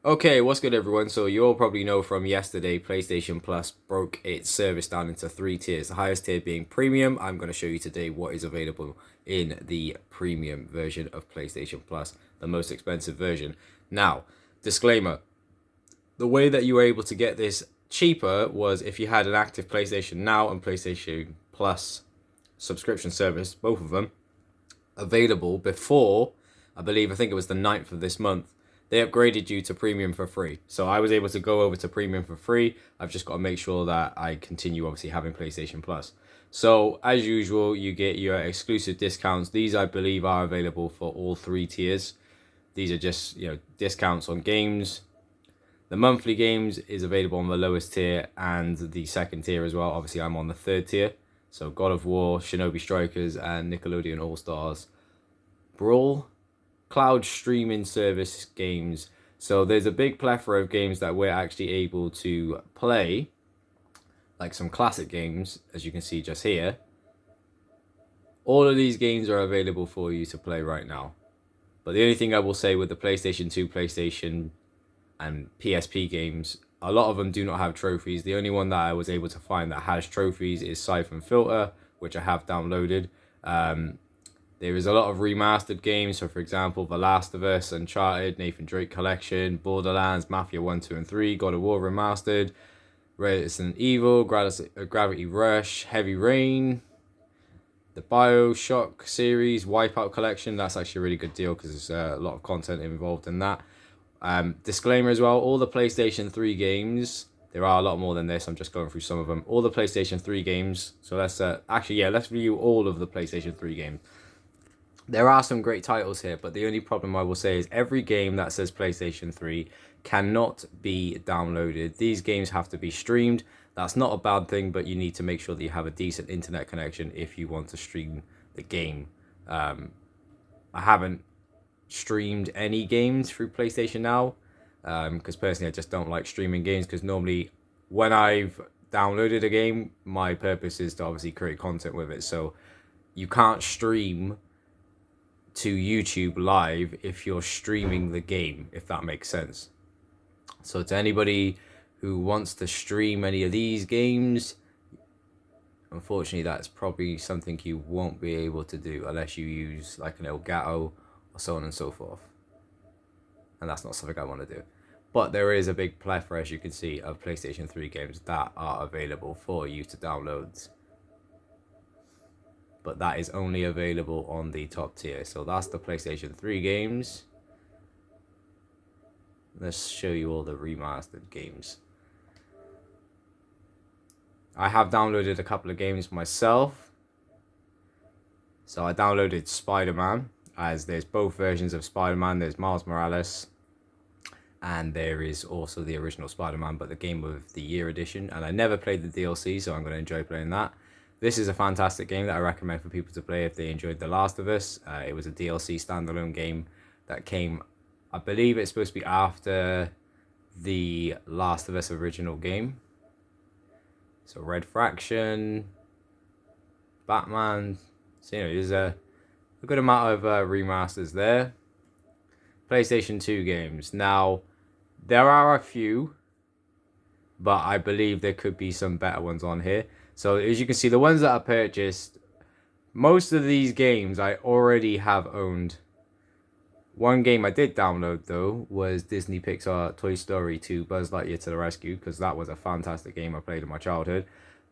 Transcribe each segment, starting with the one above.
Okay, what's good, everyone? So you all probably know from yesterday, PlayStation Plus broke its service down into three tiers. The highest tier being premium. I'm going to show you today what is available in the premium version of PlayStation Plus, the most expensive version. Now, disclaimer: the way that you were able to get this cheaper was if you had an active PlayStation Now and PlayStation Plus subscription service, both of them available before, I think it was the 9th of this month. They upgraded you to premium for free. So I was able to go over to premium for free. I've just got to make sure that I continue obviously having PlayStation Plus. So as usual, you get your exclusive discounts. These I believe are available for all three tiers. These are just, discounts on games. The monthly games is available on the lowest tier and the second tier as well. Obviously, I'm on the third tier. So God of War, Shinobi Strikers, and Nickelodeon All Stars Brawl cloud streaming service games. So there's a big plethora of games that we're actually able to play, like some classic games, as you can see just here. All of these games are available for you to play right now. But the only thing I will say with the PlayStation 2, PlayStation, and PSP games, a lot of them do not have trophies. The only one that I was able to find that has trophies is Siphon Filter, which I have downloaded. There is a lot of remastered games. So, for example, The Last of Us, Uncharted, Nathan Drake Collection, Borderlands, Mafia 1, 2, and 3, God of War Remastered, Resident Evil, Gravity Rush, Heavy Rain, the Bioshock series, Wipeout Collection. That's actually a really good deal because there's a lot of content involved in that. Disclaimer as well, all the PlayStation 3 games, there are a lot more than this, I'm just going through some of them. All the PlayStation 3 games, so let's review all of the PlayStation 3 games. There are some great titles here, but the only problem I will say is every game that says PlayStation 3 cannot be downloaded. These games have to be streamed. That's not a bad thing, but you need to make sure that you have a decent internet connection if you want to stream the game. I haven't streamed any games through PlayStation Now because personally I just don't like streaming games, because normally when I've downloaded a game, my purpose is to obviously create content with it. So you can't stream to YouTube live if you're streaming the game, if that makes sense. So to anybody who wants to stream any of these games, unfortunately that's probably something you won't be able to do unless you use like an Elgato or so on and so forth. And that's not something I want to do. But there is a big plethora, as you can see, of PlayStation 3 games that are available for you to download. But that is only available on the top tier. So that's the PlayStation 3 games. Let's show you all the remastered games. I have downloaded a couple of games myself. So I downloaded Spider-Man, as there's both versions of Spider-Man. There's Miles Morales, and there is also the original Spider-Man, but the Game of the Year edition. And I never played the DLC, so I'm going to enjoy playing that. This is a fantastic game that I recommend for people to play if they enjoyed The Last of Us. It was a DLC standalone game that came, I believe it's supposed to be after the Last of Us original game. So Red Faction, Batman. So, there's a good amount of remasters there. PlayStation 2 games. Now, there are a few, but I believe there could be some better ones on here. So as you can see, the ones that I purchased, most of these games I already have owned. One game I did download though was Disney Pixar Toy Story 2 Buzz Lightyear to the Rescue, because that was a fantastic game I played in my childhood.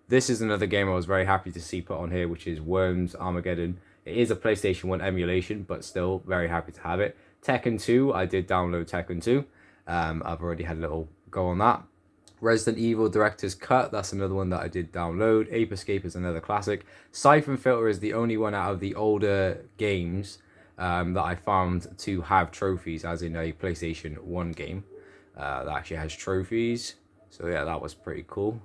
This is another game I was very happy to see put on here, which is Worms Armageddon. It is a PlayStation 1 emulation, but still very happy to have it. Tekken 2, I did download Tekken 2. I've already had a little go on that. Resident Evil Director's Cut, that's another one that I did download. Ape Escape is another classic. Siphon Filter is the only one out of the older games that I found to have trophies, as in a PlayStation 1 game that actually has trophies. So yeah, that was pretty cool.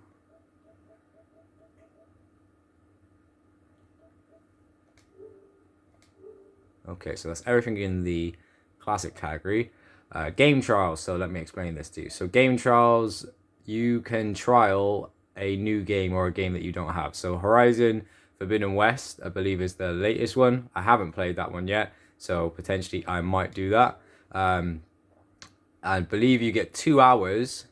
Okay, so that's everything in the classic category. Game trials, so let me explain this to you. So game trials, you can trial a new game or a game that you don't have. So Horizon Forbidden West, I believe, is the latest one. I haven't played that one yet, so potentially I might do that. and believe you get 2 hours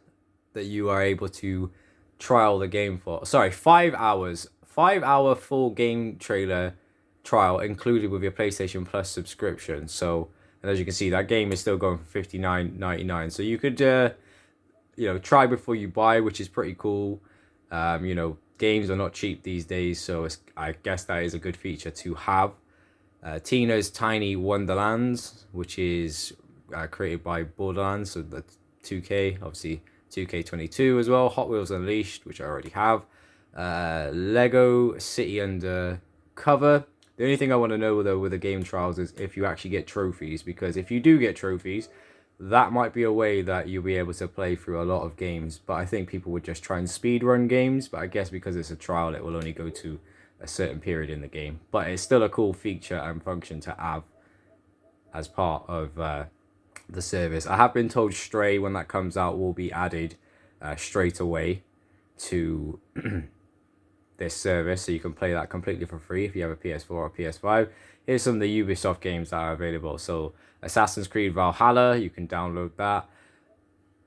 that you are able to trial the game for. Sorry, 5 hours. 5 hour full game trailer trial included with your PlayStation Plus subscription. So, and as you can see, that game is still going for $59.99. So you could, try before you buy, which is pretty cool. Games are not cheap these days, so I guess that is a good feature to have. Tina's Tiny Wonderlands, which is created by Borderlands, so that's 2K, obviously 2K22 as well. Hot Wheels Unleashed, which I already have. Lego City Undercover. The only thing I want to know though with the game trials is if you actually get trophies, because if you do get trophies, that might be a way that you'll be able to play through a lot of games. But I think people would just try and speed run games, but I guess because it's a trial, it will only go to a certain period in the game. But it's still a cool feature and function to have as part of the service. I have been told Stray, when that comes out, will be added straight away to this service, so you can play that completely for free if you have a PS4 or PS5. Here's some of the Ubisoft games that are available. So Assassin's Creed Valhalla, you can download that.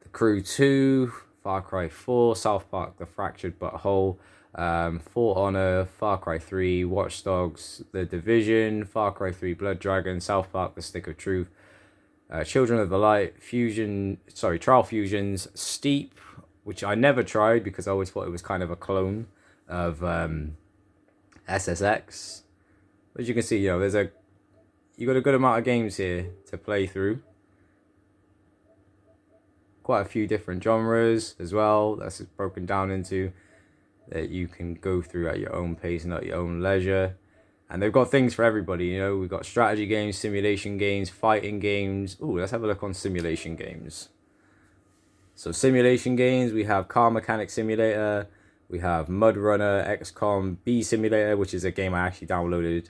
The Crew 2, Far Cry 4, South Park The Fractured But Whole, For Honor, Far Cry 3, Watch Dogs, The Division, Far Cry 3 Blood Dragon, South Park The Stick of Truth, Children of the Light, Trial Fusions, Steep, which I never tried because I always thought it was kind of a clone of SSX. As you can see, you got a good amount of games here to play through. Quite a few different genres as well. That's broken down into that you can go through at your own pace and at your own leisure. And they've got things for everybody. We've got strategy games, simulation games, fighting games. Ooh, let's have a look on simulation games. So simulation games, we have Car Mechanic Simulator, we have Mud Runner, XCOM, Bee Simulator, which is a game I actually downloaded.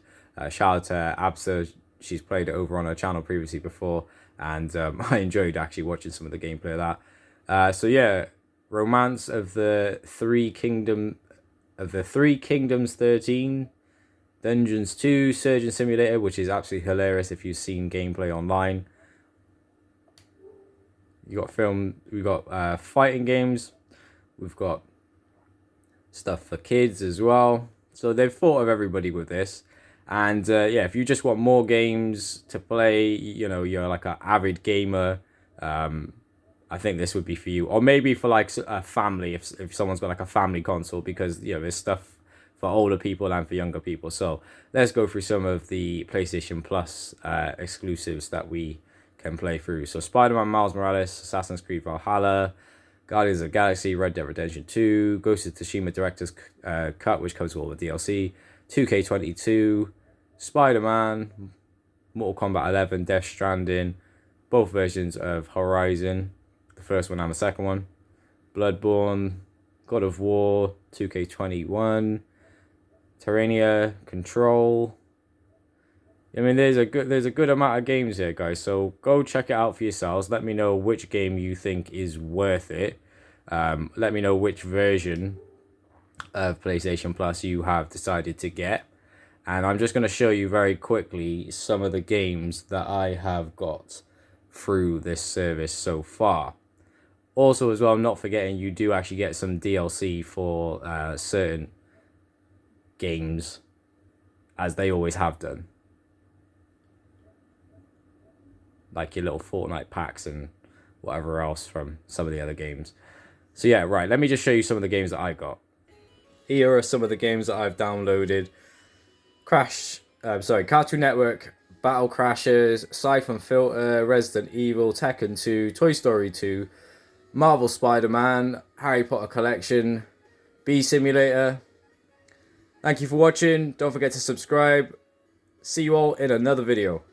Shout out to Absa, she's played it over on her channel previously before, and I enjoyed actually watching some of the gameplay of that. Romance of the Three Kingdoms 13, Dungeons 2, Surgeon Simulator, which is absolutely hilarious if you've seen gameplay online. We've got fighting games, we've got stuff for kids as well. So they've thought of everybody with this. And if you just want more games to play, you're like an avid gamer, I think this would be for you. Or maybe for like a family, if someone's got like a family console, because there's stuff for older people and for younger people. So let's go through some of the PlayStation Plus exclusives that we can play through. So Spider-Man Miles Morales, Assassin's Creed Valhalla, Guardians of the Galaxy, Red Dead Redemption 2, Ghost of Tsushima Director's Cut, which comes with all the DLC, 2K22, Spider-Man, Mortal Kombat 11, Death Stranding, both versions of Horizon, the first one and the second one, Bloodborne, God of War, 2K21, Terraria, Control. I mean, there's a good amount of games here, guys. So go check it out for yourselves. Let me know which game you think is worth it. Let me know which version of PlayStation Plus you have decided to get. And I'm just going to show you very quickly some of the games that I have got through this service so far. Also, as well, I'm not forgetting you do actually get some DLC for certain games, as they always have done. Like your little Fortnite packs and whatever else from some of the other games. So yeah, right, let me just show you some of the games that I got. Here are some of the games that I've downloaded. Cartoon Network, Battle Crashers, Siphon Filter, Resident Evil, Tekken 2, Toy Story 2, Marvel Spider-Man, Harry Potter Collection, Bee Simulator. Thank you for watching. Don't forget to subscribe. See you all in another video.